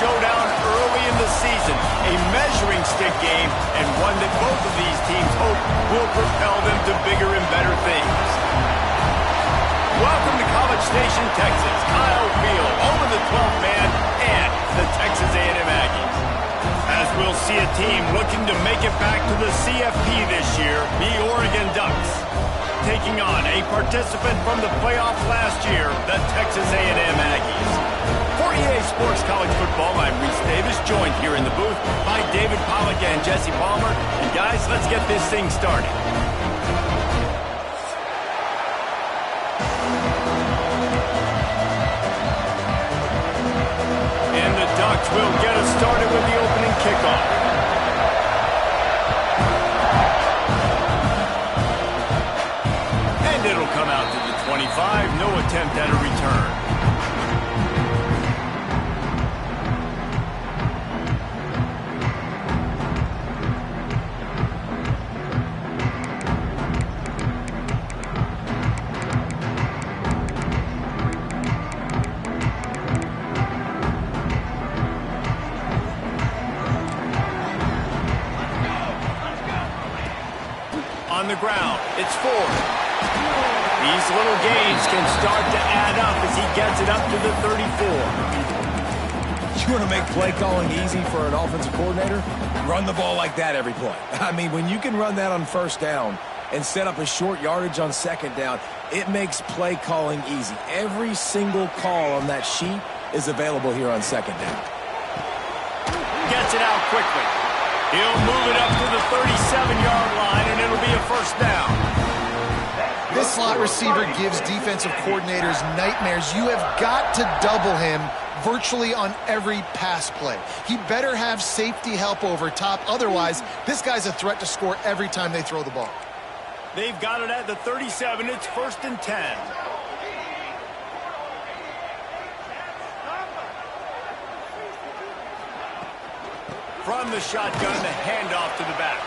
showdown early in the season, a measuring stick game, and one that both of these teams hope will propel them to bigger and better things. Welcome to College Station, Texas. Kyle Field over the 12th man and the Texas A&M Aggies. As we'll see a team looking to make it back to the CFP this year, the Oregon Ducks. Taking on a participant from the playoffs last year, the Texas A&M Aggies. For EA Sports College Football, I'm Reese Davis, joined here in the booth by David Pollack and Jesse Palmer. And guys, let's get this thing started. And the Ducks will get us started with the opening kickoff. And it'll come out to the 25, no attempt at a return. On the ground, it's Ford. These little gains can start to add up as he gets it up to the 34. You want to make play calling easy for an offensive coordinator? Run the ball like that every play. I mean, when you can run that on first down and set up a short yardage on second down, it makes play calling easy. Every single call on that sheet is available here on second down. Gets it out quickly. He'll move it up to the 37-yard line, and it'll be a first down. This slot receiver gives defensive coordinators nightmares. You have got to double him virtually on every pass play. He better have safety help over top. Otherwise, this guy's a threat to score every time they throw the ball. They've got it at the 37. It's 1st and 10. From the shotgun, the handoff to the back.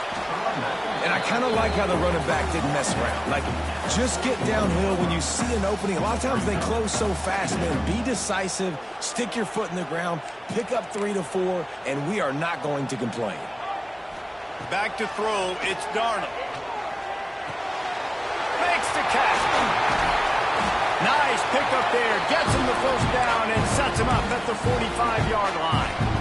And I kind of like how the running back didn't mess around. Like, just get downhill when you see an opening. A lot of times they close so fast, man. Be decisive, stick your foot in the ground, pick up 3 to 4, and we are not going to complain. Back to throw, it's Darnold. Makes the catch. Nice pickup there. Gets him the first down and sets him up at the 45-yard line.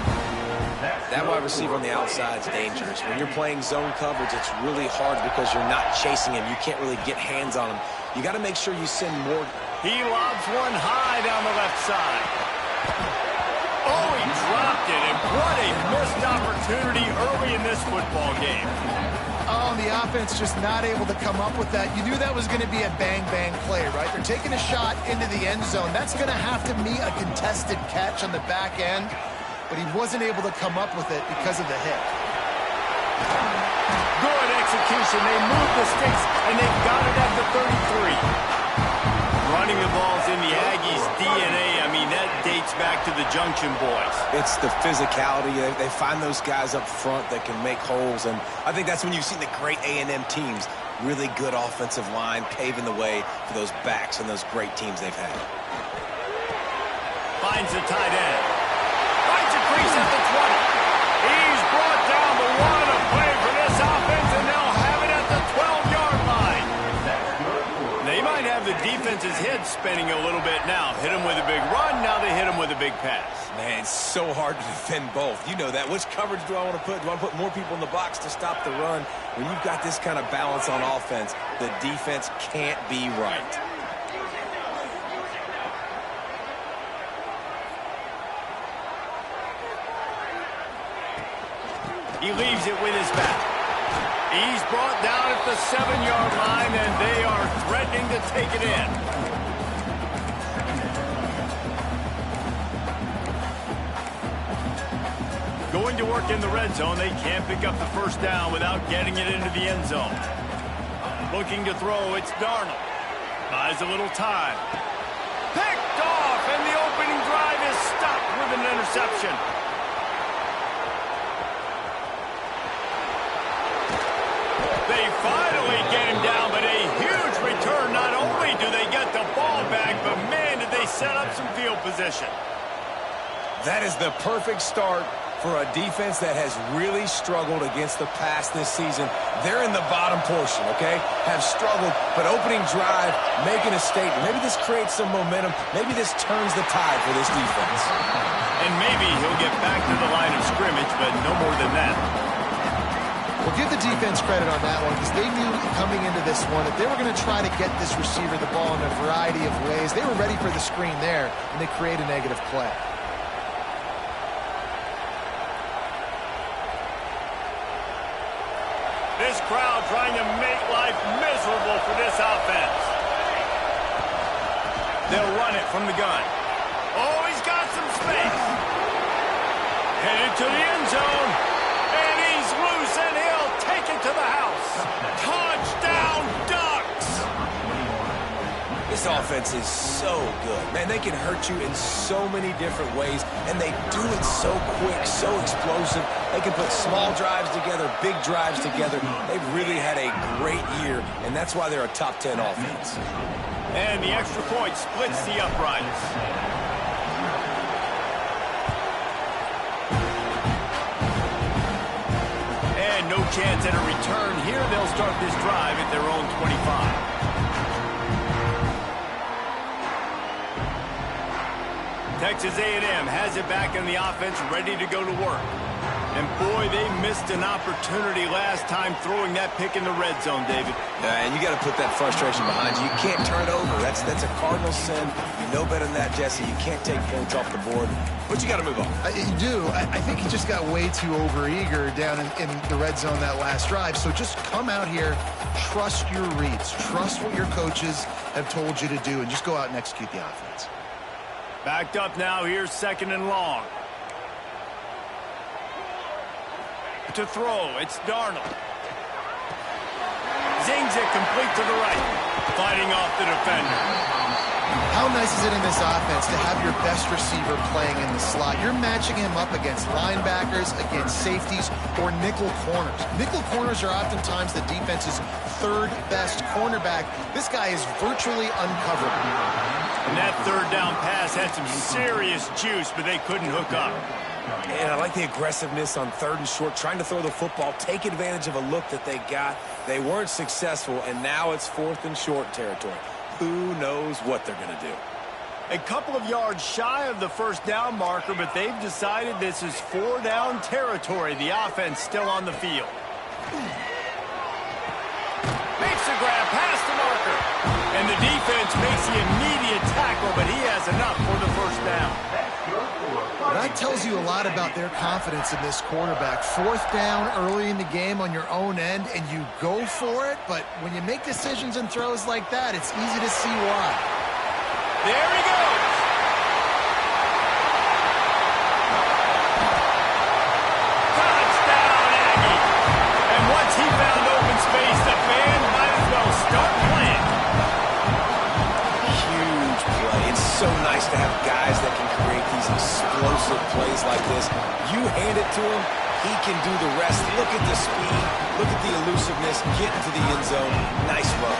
That wide receiver on the outside is dangerous. When you're playing zone coverage, it's really hard because you're not chasing him. You can't really get hands on him. You got to make sure you send more. He lobs one high down the left side. Oh, he dropped it, and what a missed opportunity early in this football game. Oh, the offense just not able to come up with that. You knew that was going to be a bang-bang play, right? They're taking a shot into the end zone. That's going to have to meet a contested catch on the back end. But he wasn't able to come up with it because of the hit. Good execution. They moved the sticks, and they've got it at the 33. Running the ball's in the Aggies' DNA. I mean, that dates back to the Junction Boys. It's the physicality. They find those guys up front that can make holes, and I think that's when you've seen the great A&M teams. Really good offensive line, paving the way for those backs and those great teams they've had. Finds the tight end. He's at the 20. He's brought down the one to play for this offense, and they'll have it at the 12-yard line. They might have the defense's head spinning a little bit now. Hit him with a big run, now they hit him with a big pass. Man, it's so hard to defend both. You know that. Which coverage do I want to put? Do I put more people in the box to stop the run? When you've got this kind of balance on offense, the defense can't be right. He leaves it with his back. He's brought down at the 7-yard line, and they are threatening to take it in. Going to work in the red zone. They can't pick up the first down without getting it into the end zone. Looking to throw, it's Darnold. Buys a little time. Picked off, and the opening drive is stopped with an interception. They finally get him down, but a huge return. Not only do they get the ball back, but man, did they set up some field position. That is the perfect start for a defense that has really struggled against the pass this season. They're in the bottom portion, okay? Have struggled, but opening drive, making a statement. Maybe this creates some momentum. Maybe this turns the tide for this defense. And maybe he'll get back to the line of scrimmage, but no more than that. Well, give the defense credit on that one because they knew coming into this one that they were going to try to get this receiver the ball in a variety of ways. They were ready for the screen there, and they create a negative play. This crowd trying to make life miserable for this offense. They'll run it from the gun. Oh, he's got some space. Headed to the end zone. And he's loose, and he'll take it to the house. Touchdown, Ducks! This offense is so good. Man, they can hurt you in so many different ways, and they do it so quick, so explosive. They can put small drives together, big drives together. They've really had a great year, and that's why they're a top 10 offense. And the extra point splits the uprights. And no chance at a return here. They'll start this drive at their own 25. Texas A&M has it back in the offense, ready to go to work. And boy, they missed an opportunity last time throwing that pick in the red zone, David. And you got to put that frustration behind you. You can't turn it over. That's a cardinal sin. You know better than that, Jesse. You can't take points off the board, but you got to move on. You do. I think he just got way too overeager down in the red zone that last drive. So just come out here, trust your reads, trust what your coaches have told you to do, and just go out and execute the offense. Backed up now. Here's second and long. To throw, it's Darnold. Zings it complete to the right. Fighting off the defender. How nice is it in this offense to have your best receiver playing in the slot? You're matching him up against linebackers, against safeties, or nickel corners. Nickel corners are oftentimes the defense's third best cornerback. This guy is virtually uncovered. And that third down pass had some serious juice, but they couldn't hook up. And I like the aggressiveness on third and short, trying to throw the football, take advantage of a look that they got. They weren't successful, and now it's fourth and short territory. Who knows what they're going to do? A couple of yards shy of the first down marker, but they've decided this is four down territory. The offense still on the field. Makes the grab past the marker. And the defense makes the immediate tackle, but he has enough for the first down. That tells you a lot about their confidence in this quarterback. Fourth down early in the game on your own end, and you go for it. But when you make decisions and throws like that, it's easy to see why. There he goes. Touchdown, Aggie. And once he found open space, the band might as well start playing. Huge play. It's so nice to have guys that can create these explosive plays like this. You hand it to him, he can do the rest. Look at the speed, look at the elusiveness, get into the end zone. Nice run.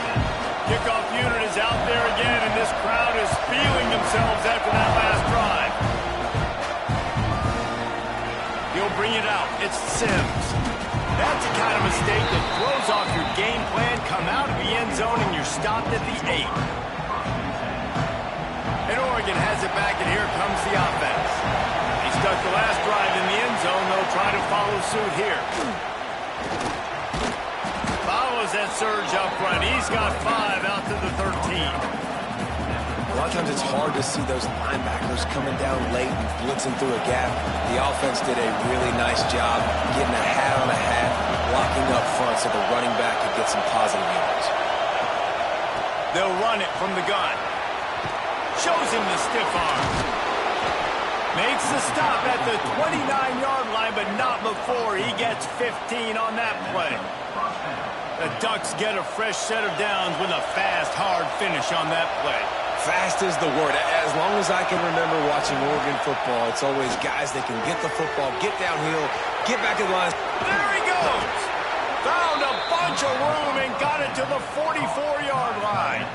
Kickoff unit is out there again, and this crowd is feeling themselves after that last drive. He'll bring it out. It's Sims. That's the kind of mistake that throws off your game plan. Come out of the end zone, and you're stopped at the 8. And Oregon has it back, and here comes the offense. He stuck the last drive in the end zone. They'll try to follow suit here. Follows that surge up front. He's got 5 out to the 13. A lot of times it's hard to see those linebackers coming down late and blitzing through a gap. The offense did a really nice job getting a hat on a hat, blocking up front so the running back could get some positive yards. They'll run it from the gun. Shows him the stiff arm. Makes the stop at the 29-yard line, but not before he gets 15 on that play. The Ducks get a fresh set of downs with a fast, hard finish on that play. Fast is the word. As long as I can remember watching Oregon football, it's always guys that can get the football, get downhill, get back in line. There he goes! Found a bunch of room and got it to the 44-yard line.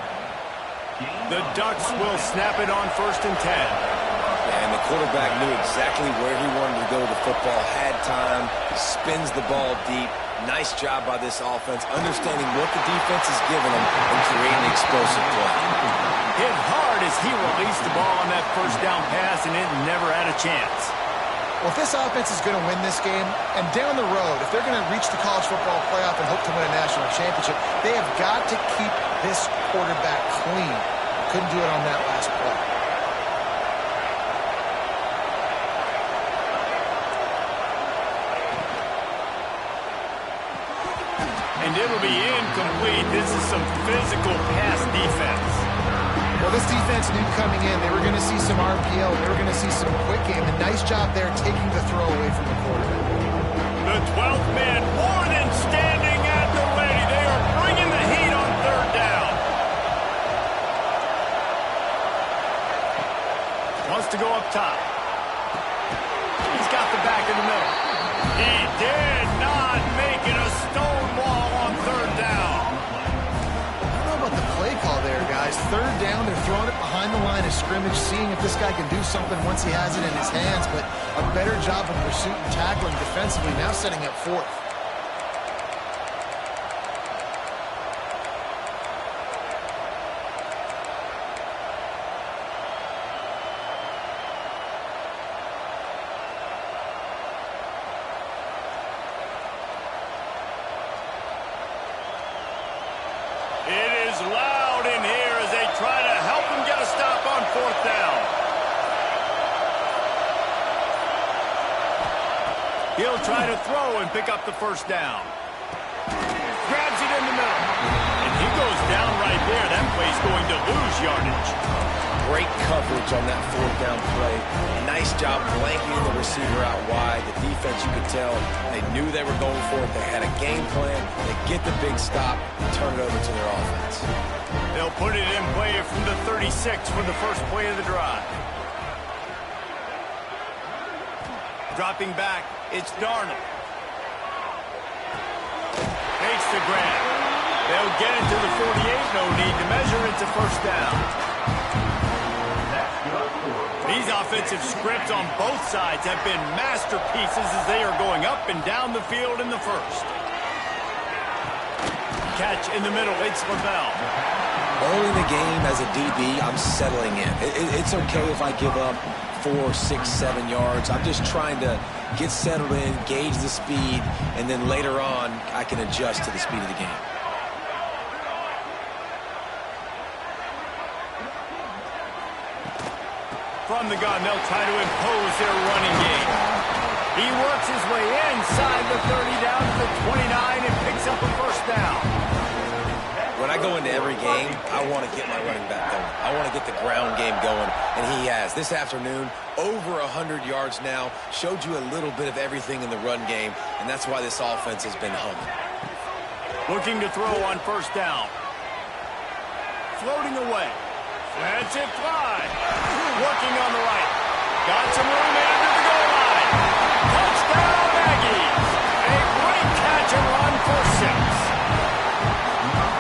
The Ducks will snap it on 1st and 10. And the quarterback knew exactly where he wanted to go with the football, had time, spins the ball deep. Nice job by this offense, understanding what the defense is giving them and creating explosive play. Hit hard as he released the ball on that first down pass, and it never had a chance. Well, if this offense is going to win this game, and down the road, if they're going to reach the college football playoff and hope to win a national championship, they have got to keep this quarterback clean. Couldn't do it on that last play. And it'll be incomplete. This is some physical pass defense. Well, this defense knew coming in they were going to see some RPO. They were going to see some quick game. A nice job there taking the throw away from the quarterback. The 12th man more than standing at the ready. They are bringing the heat on third down. Wants to go up top. He's got the back in the middle. He did not make it a stone wall on third down. I don't know about the play call there, guys. Third down, they're throwing it behind the line of scrimmage, seeing if this guy can do something once he has it in his hands, but a better job of pursuit and tackling defensively, now setting up fourth. It is loud in here as they try to help him get a stop on fourth down. He'll try to throw and pick up the first down. Grabs it in the middle. And he goes down right there. That play's going to lose yardage. Great coverage on that fourth down play. Nice job blanketing the receiver out wide. The defense, you could tell, they knew they were going for it. They had a game plan. They get the big stop and turn it over to their offense. They'll put it in play from the 36 for the first play of the drive. Dropping back, it's Darnold. Takes the grab. They'll get it to the 48. No need to measure. It's a first down. These offensive scripts on both sides have been masterpieces as they are going up and down the field in the first. Catch in the middle, it's Lavelle. Early in the game as a DB, I'm settling in. It's okay if I give up 4, 6, 7 yards. I'm just trying to get settled in, gauge the speed, and then later on, I can adjust to the speed of the game. From the gun, they'll try to impose their running game. He works his way inside the 30 down to the 29 and picks up a first down. When I go into every game, I want to get my running back going. I want to get the ground game going, and he has. This afternoon, over 100 yards now, showed you a little bit of everything in the run game, and that's why this offense has been humming. Looking to throw on first down. Floating away. That's it fly. Working on the right. Got some room in under the goal line. Touchdown, Aggies. A great catch and run for 6.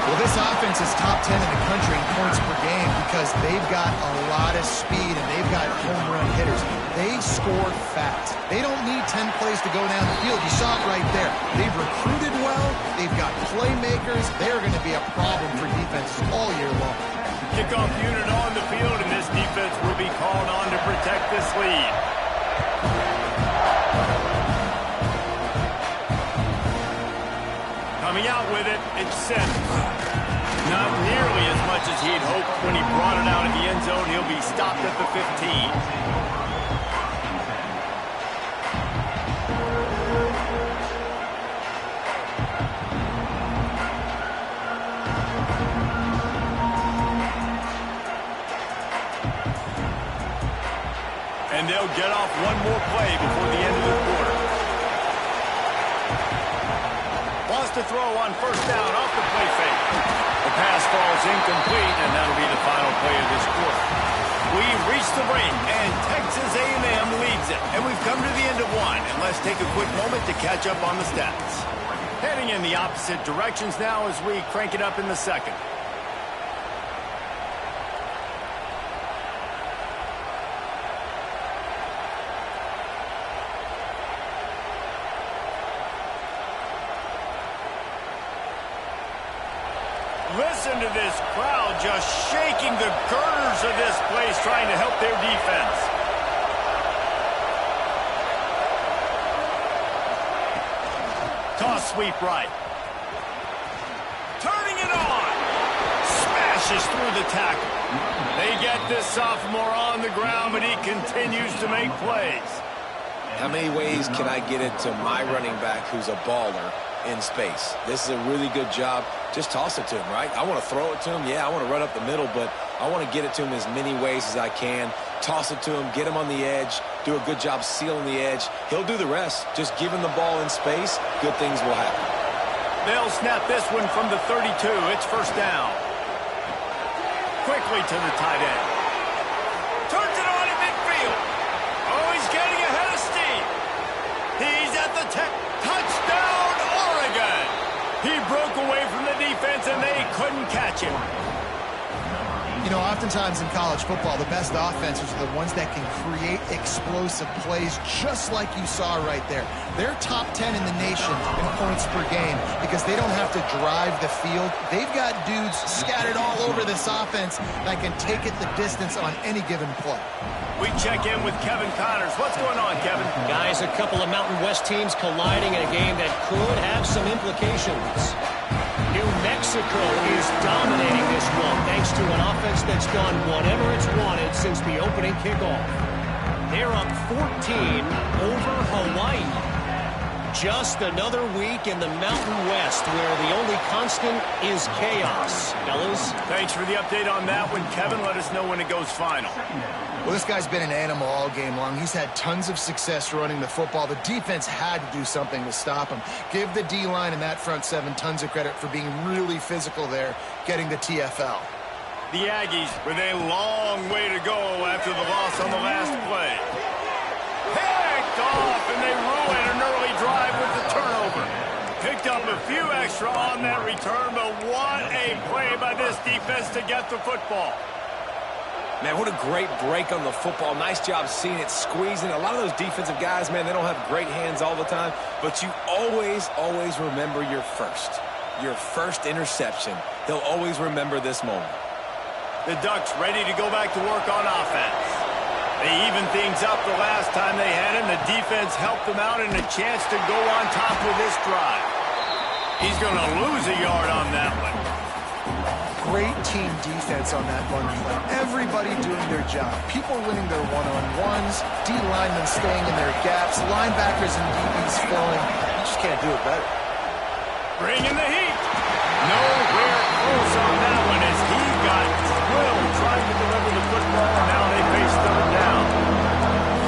Well, this offense is top 10 in the country in points per game because they've got a lot of speed and they've got home run hitters. They score fast. They don't need 10 plays to go down the field. You saw it right there. They've recruited well. They've got playmakers. They're going to be a problem for defenses all year long. Kickoff unit on the field, and this defense will be called on to protect this lead. Coming out with it, it's Sims. Not nearly as much as he'd hoped when he brought it out of the end zone. He'll be stopped at the 15. And they'll get off one more play before the end of the quarter. Wants to throw on first down off the play fake. The pass falls incomplete, and that'll be the final play of this quarter. We've reached the break, and Texas A&M leads it. And we've come to the end of one, and let's take a quick moment to catch up on the stats. Heading in the opposite directions now as we crank it up in the second. Listen to this crowd just shaking the girders of this place, trying to help their defense. Toss sweep right. Turning it on. Smashes through the tackle. They get this sophomore on the ground, but he continues to make plays. How many ways can I get it to my running back who's a baller in space? This is a really good job. Just toss it to him, right? I want to throw it to him. Yeah, I want to run up the middle, but I want to get it to him as many ways as I can. Toss it to him, get him on the edge, do a good job sealing the edge. He'll do the rest. Just give him the ball in space, good things will happen. They'll snap this one from the 32. It's first down. Quickly to the tight end. Turns it on in midfield. Oh, he's getting ahead of steam. He's at the touchdown, Oregon. He broke away from the defense, and they couldn't catch him. You know, oftentimes in college football, the best offenses are the ones that can create explosive plays, just like you saw right there. They're top 10 in the nation in points per game because they don't have to drive the field. They've got dudes scattered all over this offense that can take it the distance on any given play. We check in with Kevin Connors. What's going on, Kevin? Guys, a couple of Mountain West teams colliding in a game that could have some implications. New Mexico is dominating this one thanks to an offense that's done whatever it's wanted since the opening kickoff. They're up 14 over Hawaii. Just another week in the Mountain West where the only constant is chaos. Fellas? Thanks for the update on that one, Kevin. Let us know when it goes final. Well, this guy's been an animal all game long. He's had tons of success running the football. The defense had to do something to stop him. Give the D-line and that front seven tons of credit for being really physical there, getting the TFL. The Aggies with a long way to go after the loss on the last play. Picked off, and they ruin an early drive with the turnover. Picked up a few extra on that return, but what a play by this defense to get the football. Man, what a great break on the football. Nice job seeing it, squeezing. A lot of those defensive guys, man, they don't have great hands all the time, but you always remember your first interception. They'll always remember this moment. The Ducks ready to go back to work on offense. They evened things up the last time they had him. The defense helped them out and a chance to go on top with this drive. He's going to lose a yard on that one. Great team defense on that one play. Everybody doing their job. People winning their one-on-ones, D-linemen staying in their gaps, linebackers and DBs flowing. You just can't do it better. Bringing the heat. Nowhere close on that one as he got drilled trying to deliver the football, and now they face third down.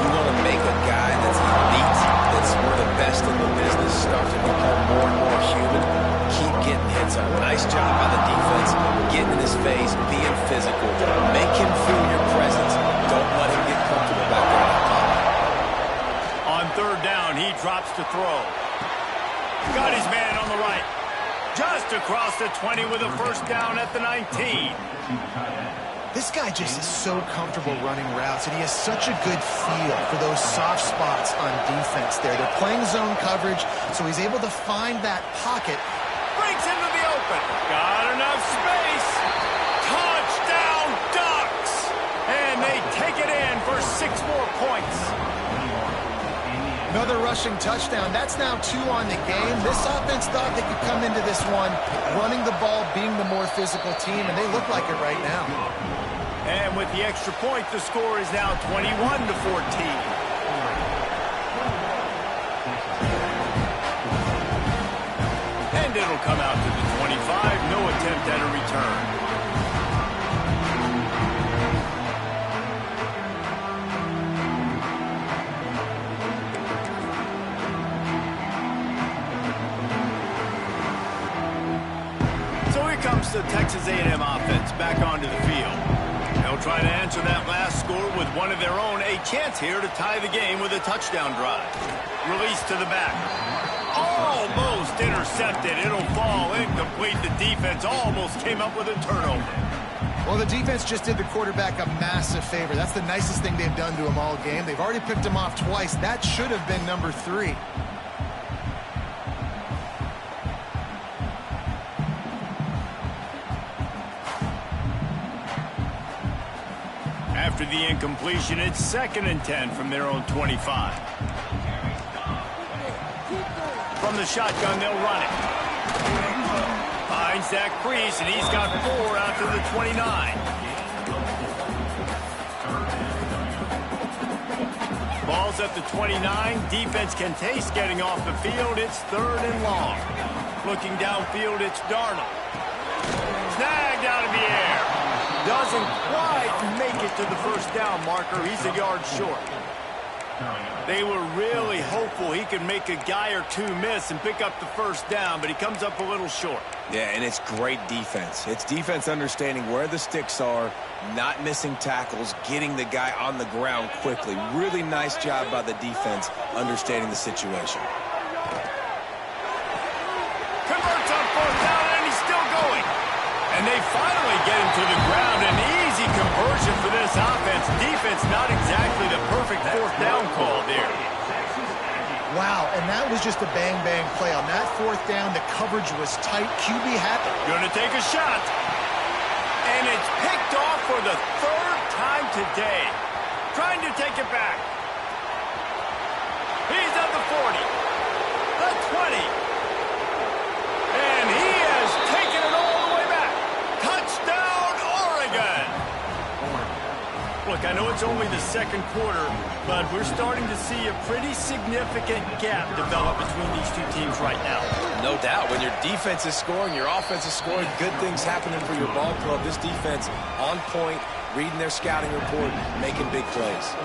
You want to make a guy that's elite, that's one of the best in the business, start to become more and more human. Keep getting hits on. Nice job by the defense, getting in his face, being physical. Make him feel your presence. Don't let him get comfortable back there in the pocket. On third down, he drops to throw. Got his man on the right. Just across the 20 with a first down at the 19. This guy just is so comfortable running routes, and he has such a good feel for those soft spots on defense there. They're playing zone coverage, so he's able to find that pocket. Breaks into the open. Got enough space. Touchdown, Ducks. And they take it in for 6 more points. Another rushing touchdown. That's now 2 on the game. This offense thought they could come into this one running the ball, being the more physical team, and they look like it right now. And with the extra point, the score is now 21-14. And it'll come out to the 25. No attempt at a return. Comes the Texas A&M offense back onto the field. They'll try to answer that last score with one of their own. A chance here to tie the game with a touchdown drive. Release to the back. Almost intercepted. It'll fall incomplete. The defense almost came up with a turnover. Well, the defense just did the quarterback a massive favor. That's the nicest thing they've done to him all game. They've already picked him off twice. That should have been number 3. After the incompletion, it's 2nd and 10 from their own 25. From the shotgun, they'll run it. Finds that crease, and he's got 4 out to the 29. Ball's at the 29. Defense can taste getting off the field. It's 3rd and long. Looking downfield, it's Darnold. Snagged out of the air. Doesn't quite make it to the first down marker. He's a yard short. They were really hopeful he could make a guy or two miss and pick up the first down, but he comes up a little short. Yeah, and it's great defense. It's defense understanding where the sticks are, not missing tackles, getting the guy on the ground quickly. Really nice job by the defense understanding the situation. Converts on 4th down, and he's still going. And they finally get him to the ground. An easy conversion for this offense. Defense not exactly the perfect 4th down call there. Wow, and that was just a bang-bang play. On that 4th down, the coverage was tight. QB had... Gonna take a shot. And it's picked off for the 3rd time today. Trying to take it back. He's at the 40. The 20. And he has taken it all the way back. Touchdown, Oregon. Look, I know it's only the 2nd quarter, but we're starting to see a pretty significant gap develop between these two teams right now. No doubt. When your defense is scoring, your offense is scoring, good things happening for your ball club. This defense on point, reading their scouting report, making big plays.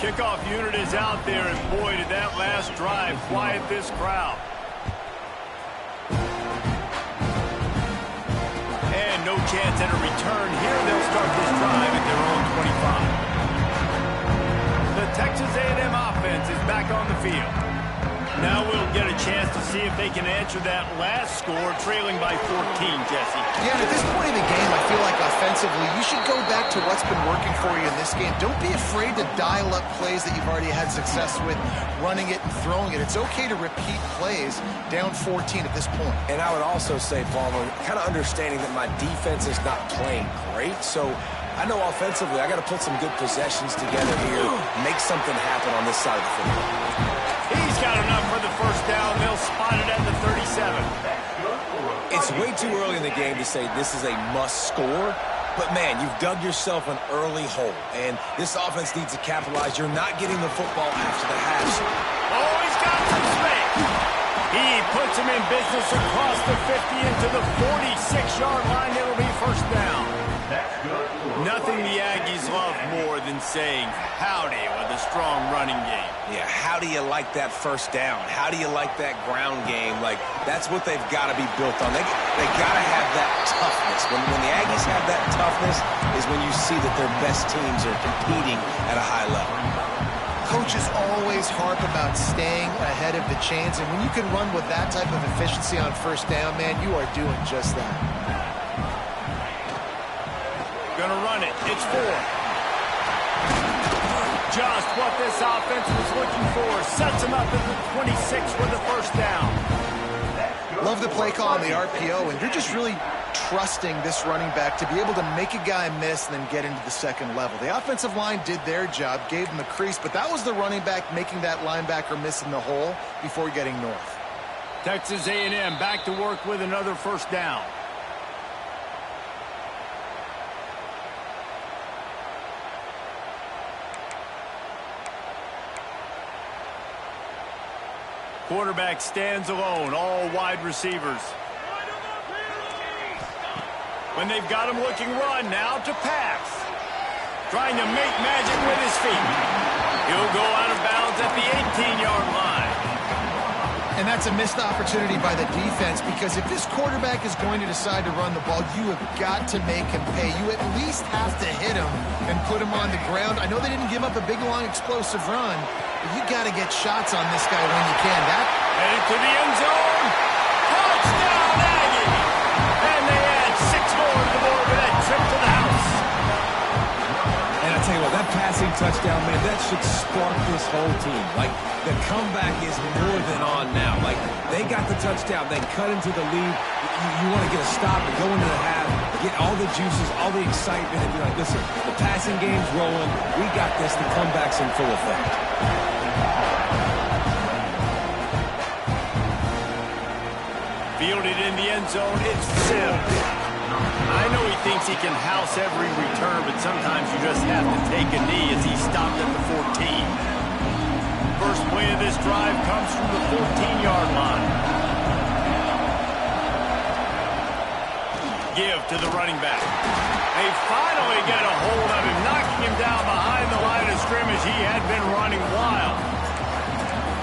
Kickoff unit is out there, and boy, did that last drive quiet this crowd. And no chance at a return here. They'll start this drive at their own 25. The Texas A&M offense is back on the field. Now we'll get a chance to see if they can answer that last score, trailing by 14, Jesse. Yeah, and at this point in the game, I feel like offensively, you should go back to what's been working for you in this game. Don't be afraid to dial up plays that you've already had success with, running it and throwing it. It's okay to repeat plays down 14 at this point. And I would also say, Palmer, kind of understanding that my defense is not playing great, so I know offensively I got to put some good possessions together here, make something happen on this side of the football. He's got enough for the first down. They'll spot it at the 37. It's way too early in the game to say this is a must score, but man, you've dug yourself an early hole, and this offense needs to capitalize. You're not getting the football after the half. Oh, he's got some space. He puts him in business across the 50 into the 46-yard line. It'll be first down. Nothing the Aggies love more than saying howdy with a strong running game. Yeah, how do you like that first down? How do you like that ground game? Like, that's what they've got to be built on. They got to have that toughness. When the Aggies have that toughness is when you see that their best teams are competing at a high level. Coaches always harp about staying ahead of the chains, and when you can run with that type of efficiency on first down, man, you are doing just that. Gonna run it. It's 4. Just what this offense was looking for. Sets him up at the 26 for the first down. Love the play call on the RPO, and you're just really trusting this running back to be able to make a guy miss and then get into the second level. The offensive line did their job, gave him a crease, but that was the running back making that linebacker miss in the hole before getting north. Texas A&M back to work with another first down. Quarterback stands alone, all wide receivers. When they've got him looking run, now to pass. Trying to make magic with his feet. He'll go out of bounds at the 18-yard line. And that's a missed opportunity by the defense, because if this quarterback is going to decide to run the ball, you have got to make him pay. You at least have to hit him and put him on the ground. I know they didn't give up a big, long, explosive run, but you got to get shots on this guy when you can. Headed to the end zone. Touchdown, Aggie! And they add 6 more to the board with that trip to the house. And I tell you what, that pass passing touchdown, man, that should spark this whole team. Like, the comeback is more than on now. Like, they got the touchdown. They cut into the lead. You want to get a stop and go into the half, get all the juices, all the excitement, and be like, listen, the passing game's rolling. We got this. The comeback's in full effect. Fielded in the end zone, it's Sims. I know he thinks he can house every return, but sometimes you just have to take a knee as he stopped at the 14. First play of this drive comes from the 14-yard line. Give to the running back. They finally get a hold of him, knocking him down behind the line of scrimmage. He had been running wild.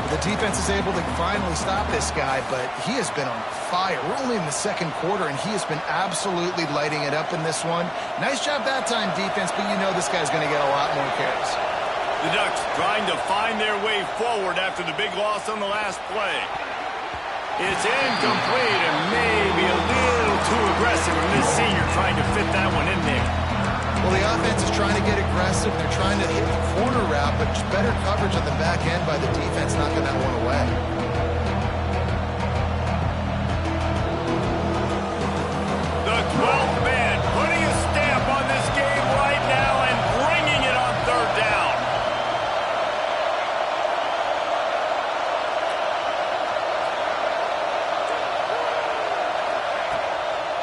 The defense is able to finally stop this guy, but he has been on fire. We're only in the second quarter, and he has been absolutely lighting it up in this one. Nice job that time, defense, but you know this guy's going to get a lot more carries. The Ducks trying to find their way forward after the big loss on the last play. It's incomplete and maybe a little too aggressive from this senior trying to fit that one in there. Well, the offense is trying to get aggressive. They're trying to hit the corner route, but just better coverage on the back end by the defense knocking that one away. The 12th man putting a stamp on this game right now and bringing it on third down.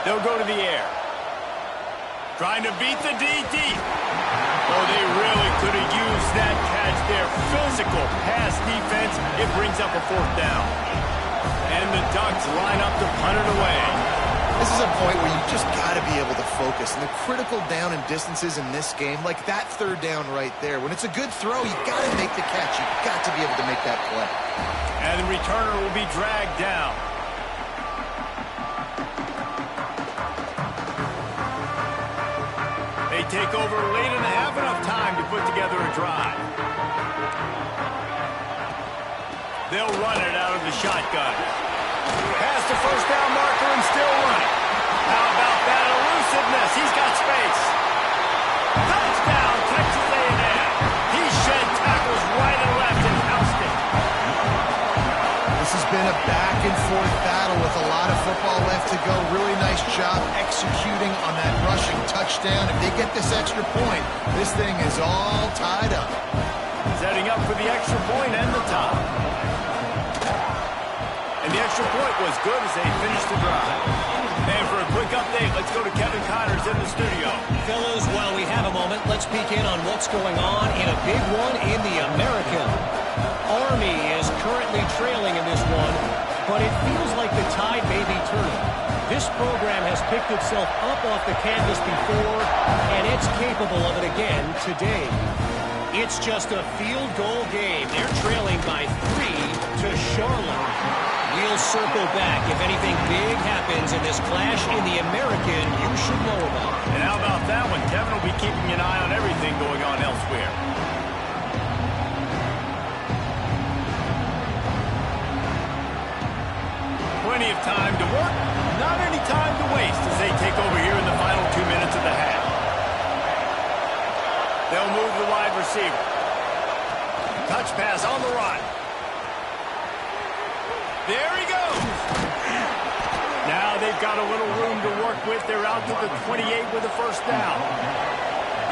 They'll go to the air. Trying to beat the DT. Oh, they really could have used that catch there. Physical pass defense. It brings up a fourth down. And the Ducks line up to punt it away. This is a point where you just got to be able to focus. And the critical down and distances in this game, like that third down right there, when it's a good throw, you got to make the catch. You got to be able to make that play. And the returner will be dragged down. They take over late and have enough time to put together a drive. They'll run it out of the shotgun. Past the first down marker and still running. How about that elusiveness? He's got space. Touchdown, Texas A&M. He shed tackles right and left and housed it. This has been a back-and-forth battle with a lot of football left to go. Really nice job executing on that rushing touchdown. If they get this extra point, this thing is all tied up. Setting up for the extra point and the top. And the extra point was good as they finished the drive. And for a quick update, let's go to Kevin Connors in the studio. Fellas, while we have a moment, let's peek in on what's going on in a big one in the American. Army is currently trailing in this one, but it feels like the tide may be turning. This program has picked itself up off the canvas before, and it's capable of it again today. It's just a field goal game. They're trailing by 3 to Charlotte. We'll circle back. If anything big happens in this clash in the American, you should know about it. And how about that one? Kevin will be keeping an eye on everything going on elsewhere. Plenty of time to work, not any time to waste as they take over here in the final 2 minutes of the half. They'll move the wide receiver. Touch pass on the run. There he goes. Now they've got a little room to work with. They're out to the 28 with a first down.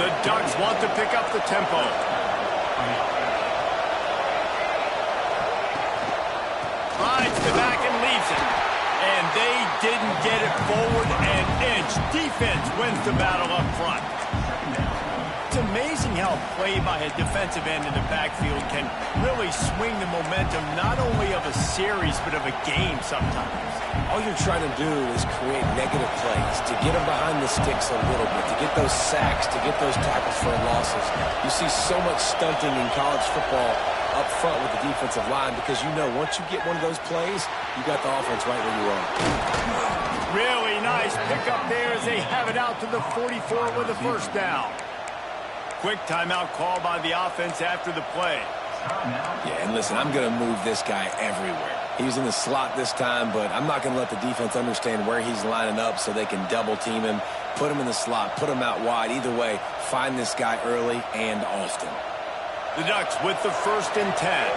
The Ducks want to pick up the tempo. Rides the back and leaves it. And they didn't get it forward an inch. Defense wins the battle up front. It's amazing how play by a defensive end in the backfield can really swing the momentum not only of a series but of a game sometimes. All you're trying to do is create negative plays, to get them behind the sticks a little bit, to get those sacks, to get those tackles for losses. You see so much stunting in college football up front with the defensive line because you know once you get one of those plays, you got the offense right where you are. Really nice pickup there as they have it out to the 44 with a first down. Quick timeout call by the offense after the play. Yeah, and listen, I'm going to move this guy everywhere. He's in the slot this time, but I'm not going to let the defense understand where he's lining up so they can double team him put him in the slot, put him out wide. Either way, find this guy early and often. The Ducks with the 1st and 10.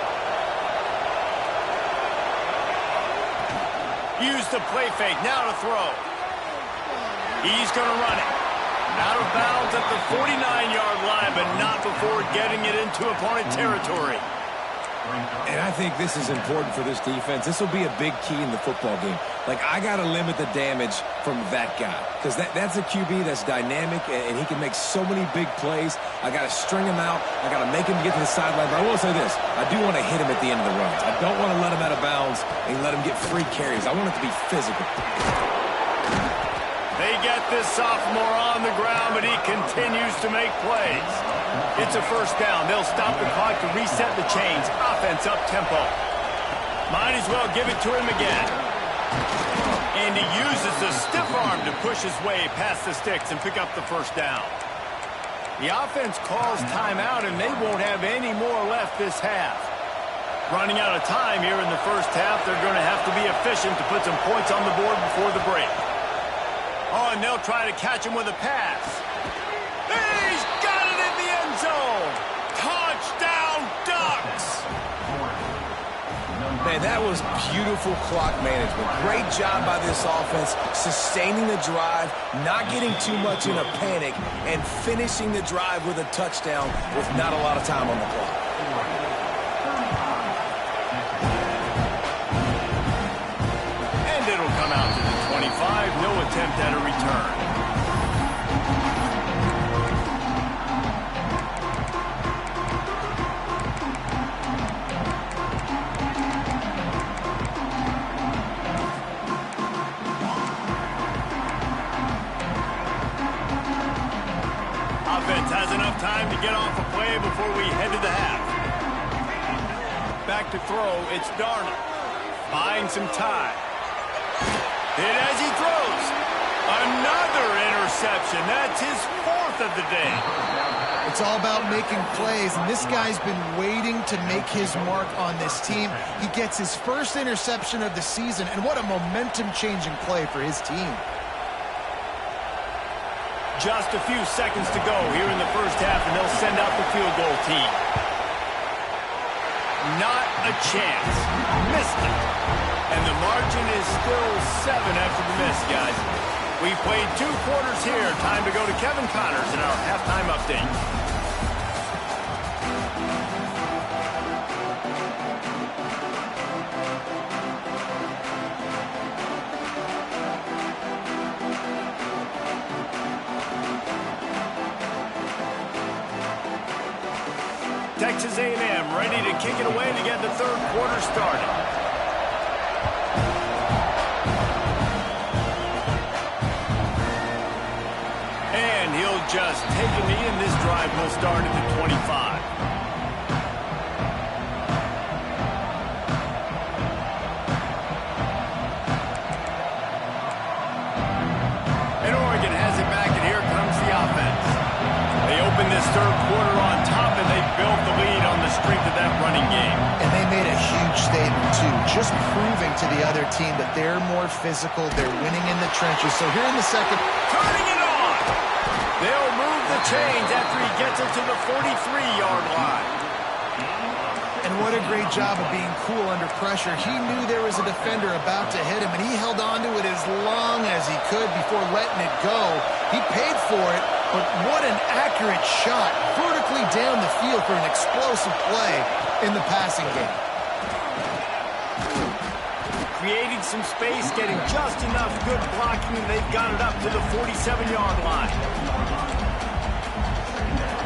Use the play fake. Now to throw. He's going to run it. Out of bounds at the 49-yard line, but not before getting it into opponent territory. And I think this is important for this defense. This will be a big key in the football game. Like, I got to limit the damage from that guy because that's a QB that's dynamic, and he can make so many big plays. I got to string him out. I got to make him get to the sideline. But I will say this. I do want to hit him at the end of the runs. I don't want to let him out of bounds and let him get free carries. I want it to be physical. They get this sophomore on the ground, but he continues to make plays. It's a 1st down. They'll stop the clock to reset the chains. Offense up tempo. Might as well give it to him again. And he uses the stiff arm to push his way past the sticks and pick up the 1st down. The offense calls timeout, and they won't have any more left this half. Running out of time here in the 1st half, they're going to have to be efficient to put some points on the board before the break. Oh, and they'll try to catch him with a pass. He's got it in the end zone. Touchdown, Ducks. Man, that was beautiful clock management. Great job by this offense, sustaining the drive, not getting too much in a panic, and finishing the drive with a touchdown with not a lot of time on the clock. And it'll come out to the 25. No attempt at a return. Offense has enough time to get off a play before we head to the half. Back to throw, it's Darnold. Buying some time. Hit as he throws. Another interception. That's his 4th of the day. It's all about making plays, and this guy's been waiting to make his mark on this team. He gets his 1st interception of the season, and what a momentum-changing play for his team. Just a few seconds to go here in the 1st half, and they'll send out the field goal team. Not a chance. Missed it. And the margin is still 7 after the miss, guys. We played 2 quarters here. Time to go to Kevin Connors in our halftime update. Texas A&M ready to kick it away to get the 3rd quarter started. And he'll just take a knee, and this drive will start at the 25. And Oregon has it back, and here comes the offense. They open this 3rd quarter on top, and they built the lead on the strength of that running game. And they made a huge statement, too, just proving to the other team that they're more physical, they're winning in the trenches. So here in the 2nd, turning it on. They'll move the chains after he gets it to the 43-yard line. And what a great job of being cool under pressure. He knew there was a defender about to hit him, and he held on to it as long as he could before letting it go. He paid for it, but what an accurate shot vertically down the field for an explosive play in the passing game. Creating some space, getting just enough good blocking, and they've got it up to the 47-yard line.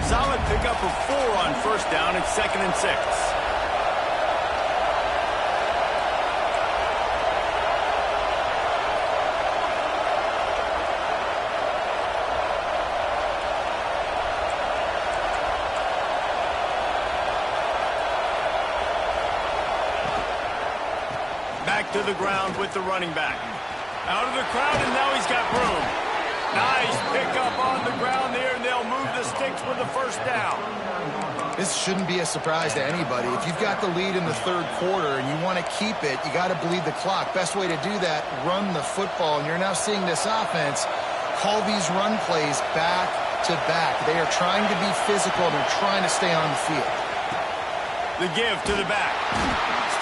Solid pickup of 4 on 1st down and 2nd and 6. Back to the ground with the running back. Out of the crowd, and now he's got room. Nice pickup on the ground there, and they'll move the sticks with the 1st down. This shouldn't be a surprise to anybody. If you've got the lead in the 3rd quarter and you want to keep it, you got to bleed the clock. Best way to do that, run the football. And you're now seeing this offense call these run plays back to back. They are trying to be physical, and they're trying to stay on the field. The give to the back.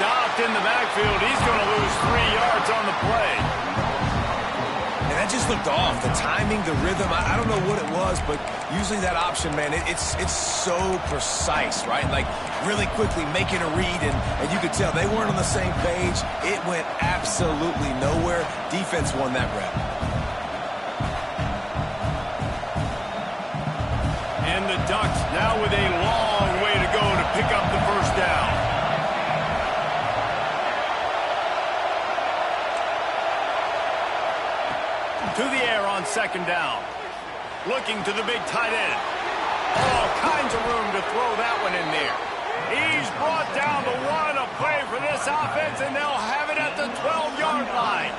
Stopped in the backfield. He's going to lose 3 yards on the play. And that just looked off. The timing, the rhythm, I don't know what it was, but usually that option, man, it's so precise, right? Like really quickly making a read, and you could tell they weren't on the same page. It went absolutely nowhere. Defense won that rep. And the Ducks now with a long way to go to pick up the first down. To the air on second down. Looking to the big tight end. All kinds of room to throw that one in there. He's brought down the one, a play for this offense, and they'll have it at the 12-yard line.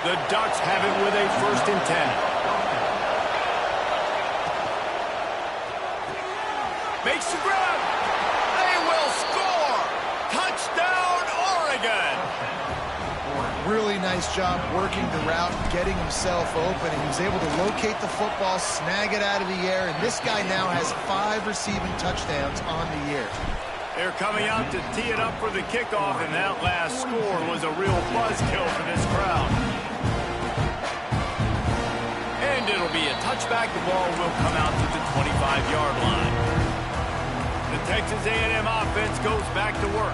The Ducks have it with a 1st and 10. Makes the grab. They will score. Touchdown, Oregon. Really nice job working the route, getting himself open, and he was able to locate the football, snag it out of the air, and this guy now has 5 receiving touchdowns on the year. They're coming out to tee it up for the kickoff, and that last score was a real buzzkill for this crowd. And it'll be a touchback. The ball will come out to the 25-yard line. The Texas A&M offense goes back to work.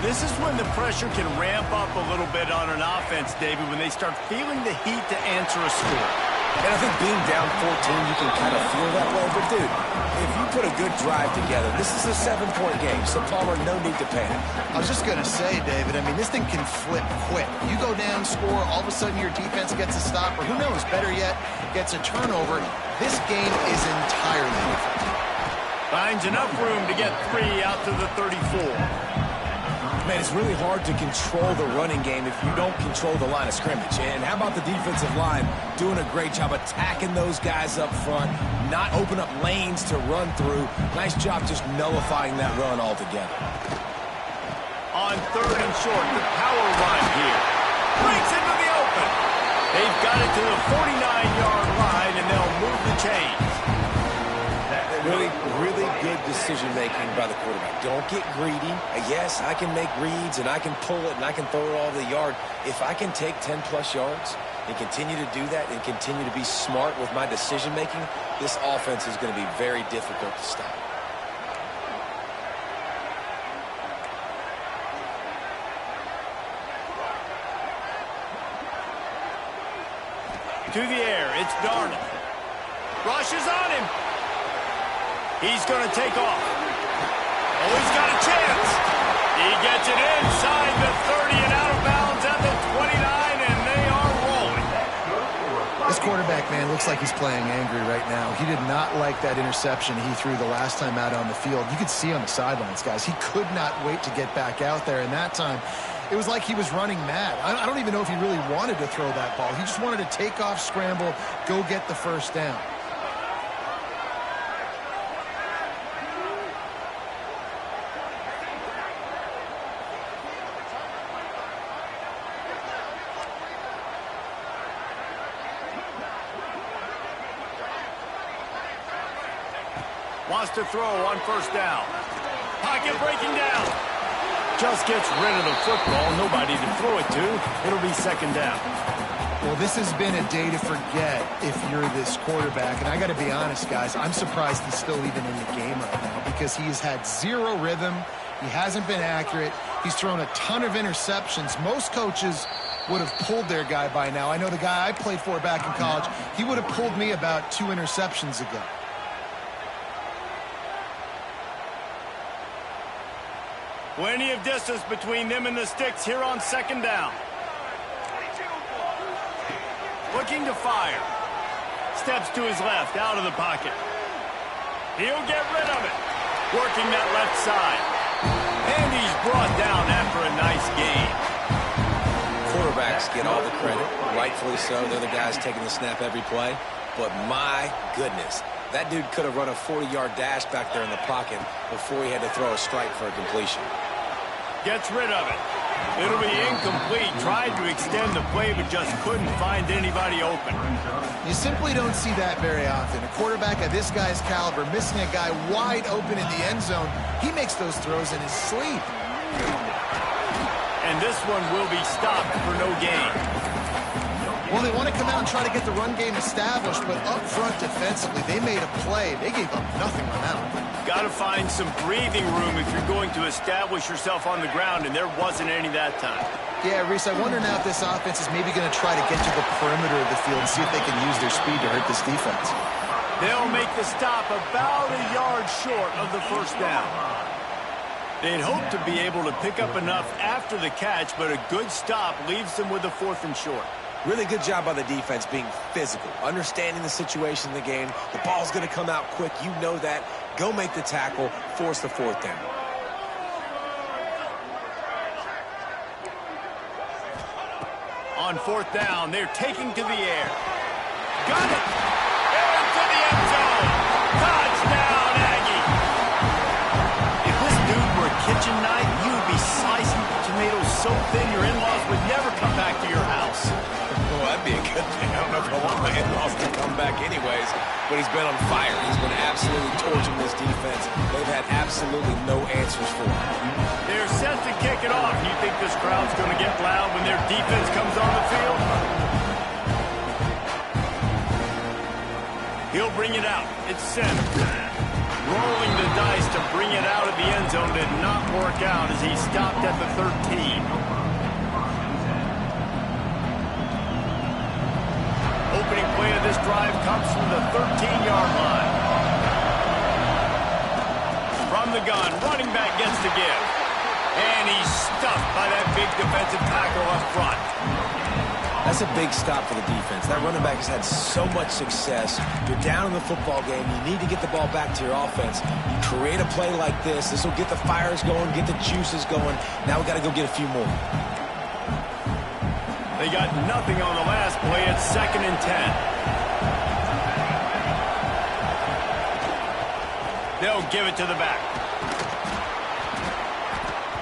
This is when the pressure can ramp up a little bit on an offense, David, when they start feeling the heat to answer a score. And I think being down 14, you can kind of feel that way. But, dude, if you put a good drive together, this is a 7-point game, so Palmer, no need to panic. I was just going to say, David, I mean, this thing can flip quick. You go down, score, all of a sudden your defense gets a stop, or who knows, better yet, gets a turnover. This game is entirely different. Finds enough room to get 3 out to the 34. Man, it's really hard to control the running game if you don't control the line of scrimmage. And how about the defensive line doing a great job attacking those guys up front, not open up lanes to run through. Nice job just nullifying that run altogether. On 3rd and short, the power run here. Breaks into the open. They've got it to the 49-yard line, and they'll move the chains. Really, really good decision-making by the quarterback. Don't get greedy. Yes, I can make reads, and I can pull it, and I can throw it all over the yard. If I can take 10-plus yards and continue to do that and continue to be smart with my decision-making, this offense is going to be very difficult to stop. To the air, it's Darnold. Rushes on him. He's going to take off. Oh, he's got a chance. He gets it inside the 30 and out of bounds at the 29, and they are rolling. This quarterback, man, looks like he's playing angry right now. He did not like that interception he threw the last time out on the field. You could see on the sidelines, guys. He could not wait to get back out there, and that time it was like he was running mad. I don't even know if he really wanted to throw that ball. He just wanted to take off, scramble, go get the first down. Wants to throw on 1st down. Pocket breaking down. Just gets rid of the football. Nobody to throw it to. It'll be 2nd down. Well, this has been a day to forget if you're this quarterback. And I got to be honest, guys, I'm surprised he's still even in the game right now because he has had 0 rhythm. He hasn't been accurate. He's thrown a ton of interceptions. Most coaches would have pulled their guy by now. I know the guy I played for back in college, he would have pulled me about 2 interceptions ago. Plenty of distance between them and the sticks here on 2nd down. Looking to fire. Steps to his left, out of the pocket. He'll get rid of it. Working that left side. And he's brought down after a nice gain. Quarterbacks get all the credit, rightfully so. They're the guys taking the snap every play. But my goodness, that dude could have run a 40-yard dash back there in the pocket before he had to throw a strike for a completion. Gets rid of it. It'll be incomplete. Tried to extend the play, but just couldn't find anybody open. You simply don't see that very often. A quarterback of this guy's caliber missing a guy wide open in the end zone. He makes those throws in his sleep. And this one will be stopped for no gain. Well, they want to come out and try to get the run game established, but up front defensively, they made a play. They gave up nothing on that one. Got to find some breathing room if you're going to establish yourself on the ground, and there wasn't any that time. Yeah, Reese, I wonder now if this offense is maybe going to try to get to the perimeter of the field and see if they can use their speed to hurt this defense. They'll make the stop about a yard short of the first down. They'd hope to be able to pick up enough after the catch, but a good stop leaves them with a 4th and short. Really good job by the defense being physical, understanding the situation in the game. The ball's going to come out quick. You know that. Go make the tackle, force the 4th down. On 4th down, they're taking to the air. Got it! Into the end zone! Touchdown, Aggie! If this dude were a kitchen knife, you would be slicing tomatoes so thin your in-laws would never come back to your house. Well, that'd be a good thing. I don't know if I want my in-laws to come back anyways, but he's been on fire. He's been absolutely torching this defense. They've had absolutely no answers for him. They're set to kick it off. You think this crowd's going to get loud when their defense comes on the field? He'll bring it out. It's center. Rolling the dice to bring it out of the end zone did not work out as he stopped at the 13. Opening play of this drive comes from the 13-yard line. From the gun, running back gets the give. And he's stuffed by that big defensive tackle up front. That's a big stop for the defense. That running back has had so much success. You're down in the football game. You need to get the ball back to your offense. You create a play like this. This will get the fires going, get the juices going. Now we got to go get a few more. They got nothing on the last play. It's 2nd and 10. They'll give it to the back.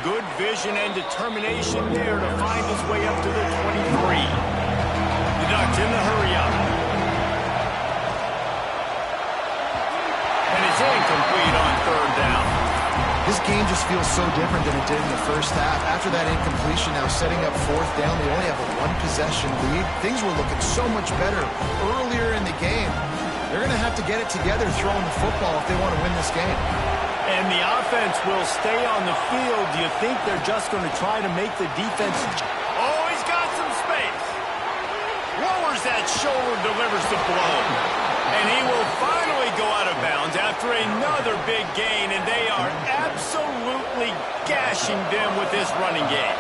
Good vision and determination there to find his way up to the 23. The Ducks in the hurry-up. And it's incomplete on 3rd down. This game just feels so different than it did in the first half. After that incompletion, now setting up 4th down, they only have a 1-possession lead. Things were looking so much better earlier in the game. They're going to have to get it together throwing the football if they want to win this game. And the offense will stay on the field. Do you think they're just going to try to make the defense... Oh, he's got some space. Lowers that shoulder, delivers the blow. And he will finally go out of bounds after another big gain, and they are absolutely gashing them with this running game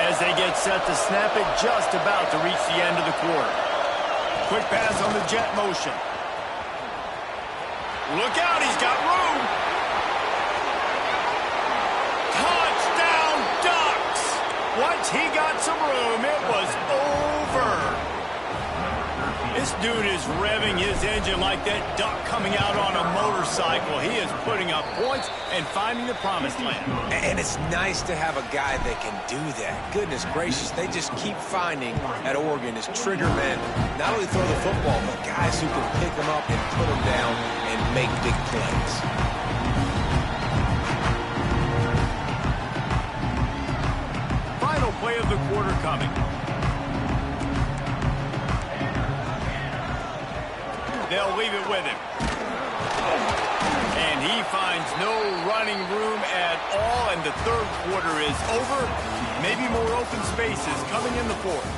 as they get set to snap it just about to reach the end of the quarter. Quick pass on the jet motion. Look out, he's got room. Touchdown, Ducks! Once he got some room, it was over. This dude is revving his engine like that duck coming out on a motorcycle. He is putting up points and finding the promised land. And it's nice to have a guy that can do that. Goodness gracious, they just keep finding at Oregon is trigger men. Not only throw the football, but guys who can pick them up and put them down and make big plays. Final play of the quarter coming. They'll leave it with him. And he finds no running room at all, and the 3rd quarter is over. Maybe more open spaces coming in the 4th.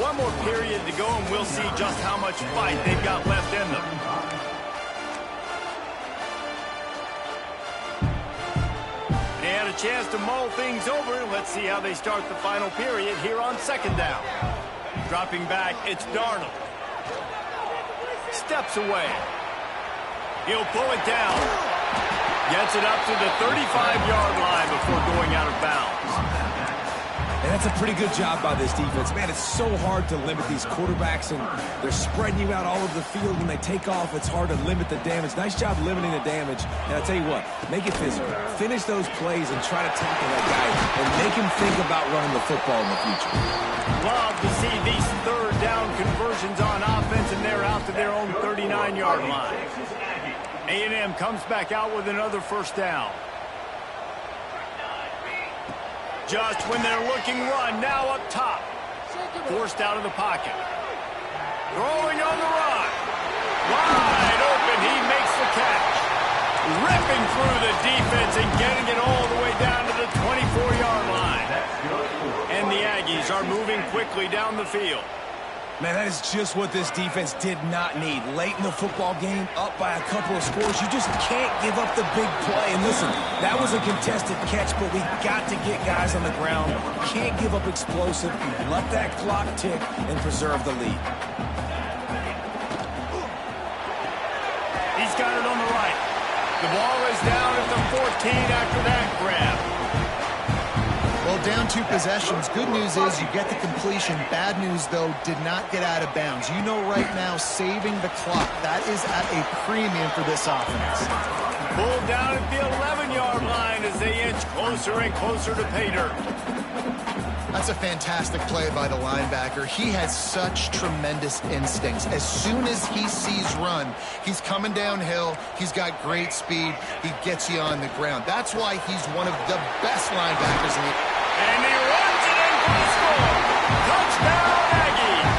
One more period to go, and we'll see just how much fight they've got left in them. They had a chance to mull things over. Let's see how they start the final period here on 2nd down. Dropping back, it's Darnold. Steps away. He'll pull it down. Gets it up to the 35-yard line before going out of bounds. And That's a pretty good job by this defense. Man, it's so hard to limit these quarterbacks, and they're spreading you out all over the field. When they take off, it's hard to limit the damage. Nice job limiting the damage. And I'll tell you what, make it physical. Finish those plays and try to tackle that guy and make him think about running the football in the future. Love to see these third down conversions on offense, and they're out to their own 39-yard line. A&M comes back out with another first down. Just when they're looking run, now up top. Forced out of the pocket. Throwing on the run. Wide open, he makes the catch. Ripping through the defense and getting it all the way down to the 24-yard line. And the Aggies are moving quickly down the field. Man, that is just what this defense did not need. Late in the football game, up by a couple of scores, you just can't give up the big play. And listen, that was a contested catch, but we got to get guys on the ground. Can't give up explosive. Let that clock tick and preserve the lead. He's got it on the right. The ball is down at the 14 after that grab. Well, down 2 possessions. Good news is you get the completion. Bad news, though, did not get out of bounds. You know right now, saving the clock, that is at a premium for this offense. Pulled down at the 11-yard line as they inch closer and closer to pay dirt. That's a fantastic play by the linebacker. He has such tremendous instincts. As soon as he sees run, he's coming downhill. He's got great speed. He gets you on the ground. That's why he's one of the best linebackers in the... And he runs it in for the score. Touchdown, Aggies.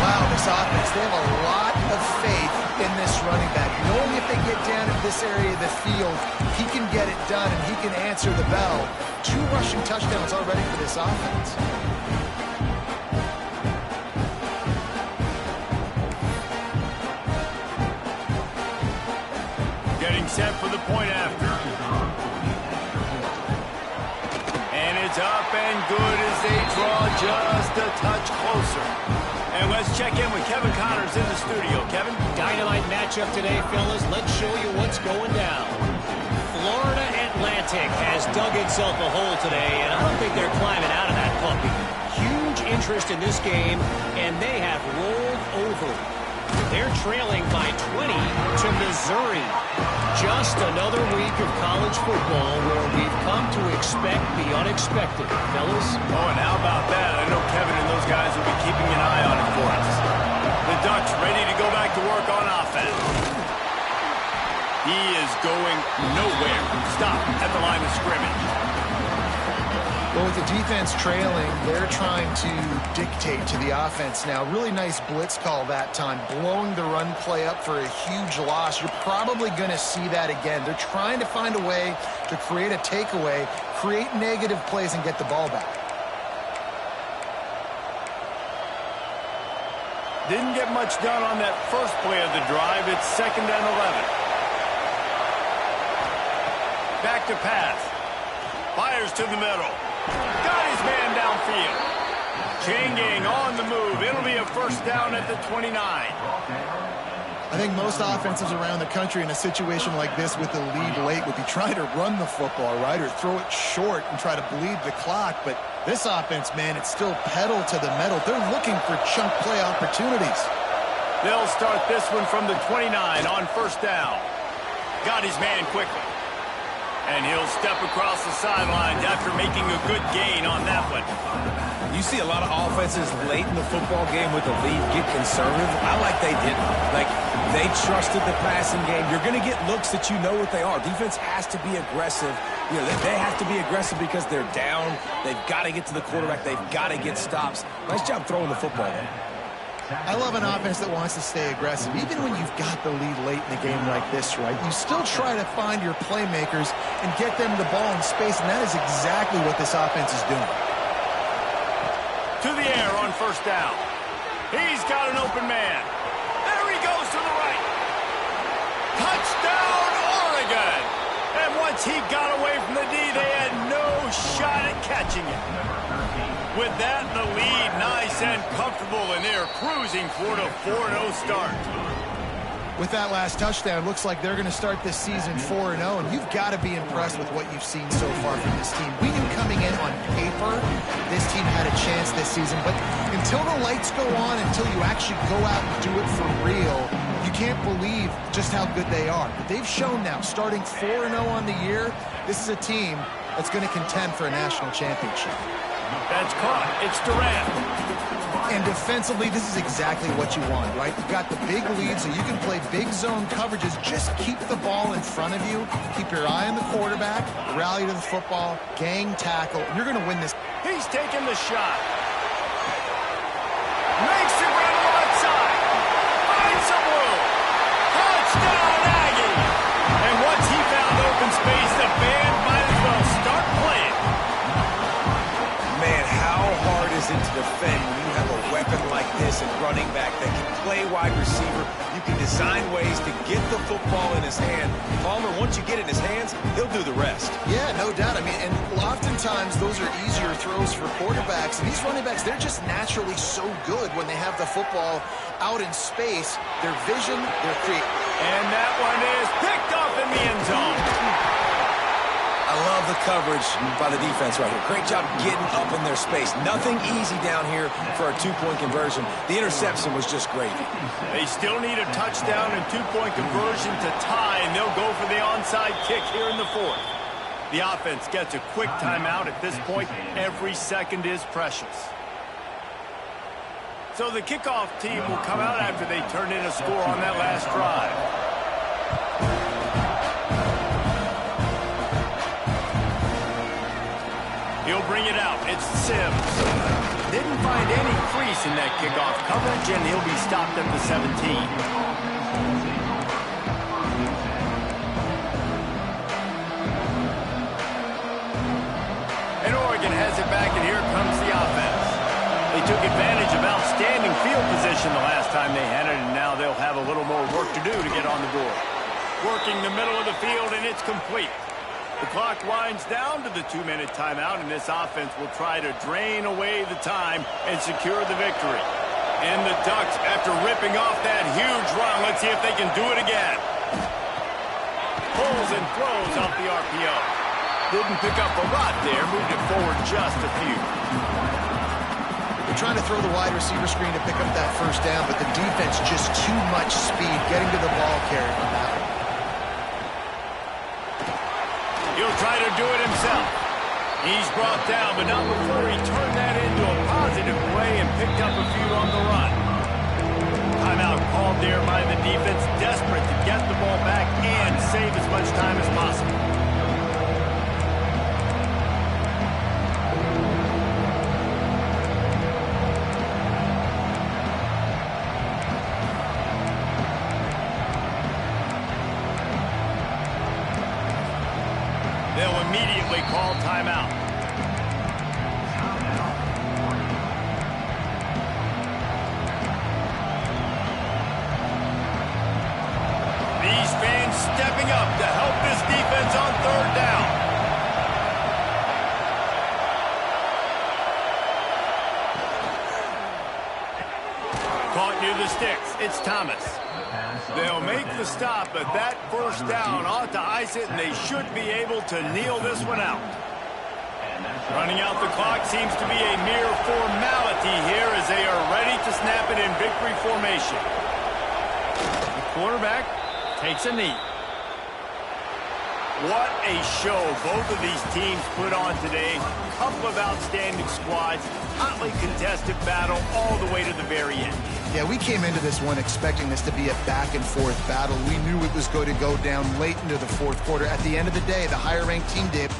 Wow, this offense, they have a lot of faith in this running back. Knowing if they get down in this area of the field, he can get it done and he can answer the bell. 2 rushing touchdowns already for this offense. Getting set for the point after. And it's up and good as they draw just a touch closer. And let's check in with Kevin Connors in the studio. Kevin? Dynamite matchup today, fellas. Let's show you what's going down. Florida Atlantic has dug itself a hole today, and I don't think they're climbing out of that puppy. Huge interest in this game, and they have rolled over. They're trailing by 20 to Missouri. Just another week of college football where we've come to expect the unexpected, fellas. Oh, and how about that? I know Kevin and those guys will be keeping an eye on it for us. The Ducks ready to go back to work on offense. He is going nowhere. Stop at the line of scrimmage. Well, with the defense trailing, they're trying to dictate to the offense now. Really nice blitz call that time, blowing the run play up for a huge loss. You're probably going to see that again. They're trying to find a way to create a takeaway, create negative plays, and get the ball back. Didn't get much done on that first play of the drive. It's 2nd and 11. Back to pass. Fires to the middle. Got his man downfield. Changing on the move. It'll be a first down at the 29. I think most offenses around the country in a situation like this with the lead late would be trying to run the football, right, or throw it short and try to bleed the clock. But this offense, man, it's still pedal to the metal. They're looking for chunk play opportunities. They'll start this one from the 29 on first down. Got his man quickly. And he'll step across the sidelines after making a good gain on that one. You see a lot of offenses late in the football game with the lead get conservative. I like they didn't. Like, they trusted the passing game. You're going to get looks that you know what they are. Defense has to be aggressive. You know, they have to be aggressive because they're down. They've got to get to the quarterback. They've got to get stops. Nice job throwing the football, though. I love an offense that wants to stay aggressive. Even when you've got the lead late in the game like this, right, you still try to find your playmakers and get them the ball in space, and that is exactly what this offense is doing. To the air on first down. He's got an open man. There he goes to the right. Touchdown, Oregon! And once he got away from the D, they had no shot at catching it. With that, the lead nice and comfortable, and they're cruising toward a 4-0 start. With that last touchdown, looks like they're going to start this season 4-0, and you've got to be impressed with what you've seen so far from this team. We knew coming in on paper this team had a chance this season, but until the lights go on, until you actually go out and do it for real, you can't believe just how good they are. But they've shown now, starting 4-0 on the year, this is a team that's going to contend for a national championship. That's caught. It's Durant. And defensively, this is exactly what you want, right? You've got the big lead, so you can play big zone coverages. Just keep the ball in front of you. Keep your eye on the quarterback. Rally to the football. Gang tackle. You're going to win this. He's taking the shot. Makes it run right side. Finds some room. Touchdown, Aggie. And once he found open space, the band might as well start playing. Man, how hard is it to defend when you have a weapon like this and running back that can play wide receiver? You can design ways to get the football in his hand. Palmer, once you get it in his hands, he'll do the rest. Yeah, no doubt. I mean, and oftentimes those are easier throws for quarterbacks. And these running backs, they're just naturally so good when they have the football out in space. Their vision, their creativity. And that one is picked off in the end zone. I love the coverage by the defense right here. Great job getting up in their space. Nothing easy down here for a two-point conversion. The interception was just gravy. They still need a touchdown and two-point conversion to tie, and they'll go for the onside kick here in the fourth. The offense gets a quick timeout at this point. Every second is precious. So the kickoff team will come out after they turn in a score on that last drive. He'll bring it out. It's Sims. Didn't find any crease in that kickoff coverage, and he'll be stopped at the 17. And Oregon has it back, and here comes the offense. They took advantage of outstanding field position the last time they had it, and now they'll have a little more work to do to get on the board. Working the middle of the field, and it's complete. The clock winds down to the 2-minute timeout, and this offense will try to drain away the time and secure the victory. And the Ducks, after ripping off that huge run, let's see if they can do it again. Pulls and throws off the RPO. Didn't pick up a lot there, moved it forward just a few. They're trying to throw the wide receiver screen to pick up that first down, but the defense just too much speed getting to the ball carrier on that one. He'll try to do it himself. He's brought down, but not before he turned that into a positive play and picked up a few on the run. Timeout called there by the defense, desperate to get the ball back and save as much time as possible. They'll immediately call timeout. These fans stepping up to help this defense on third down. Caught near the sticks. It's Thomas. They'll make the stop, but that first down ought to ice it, and they should be able to kneel this one out. Running out the clock seems to be a mere formality here as they are ready to snap it in victory formation. The quarterback takes a knee. What a show both of these teams put on today. Couple of outstanding squads, hotly contested battle all the way to the very end. Yeah, we came into this one expecting this to be a back-and-forth battle. We knew it was going to go down late into the fourth quarter. At the end of the day, the higher-ranked team did.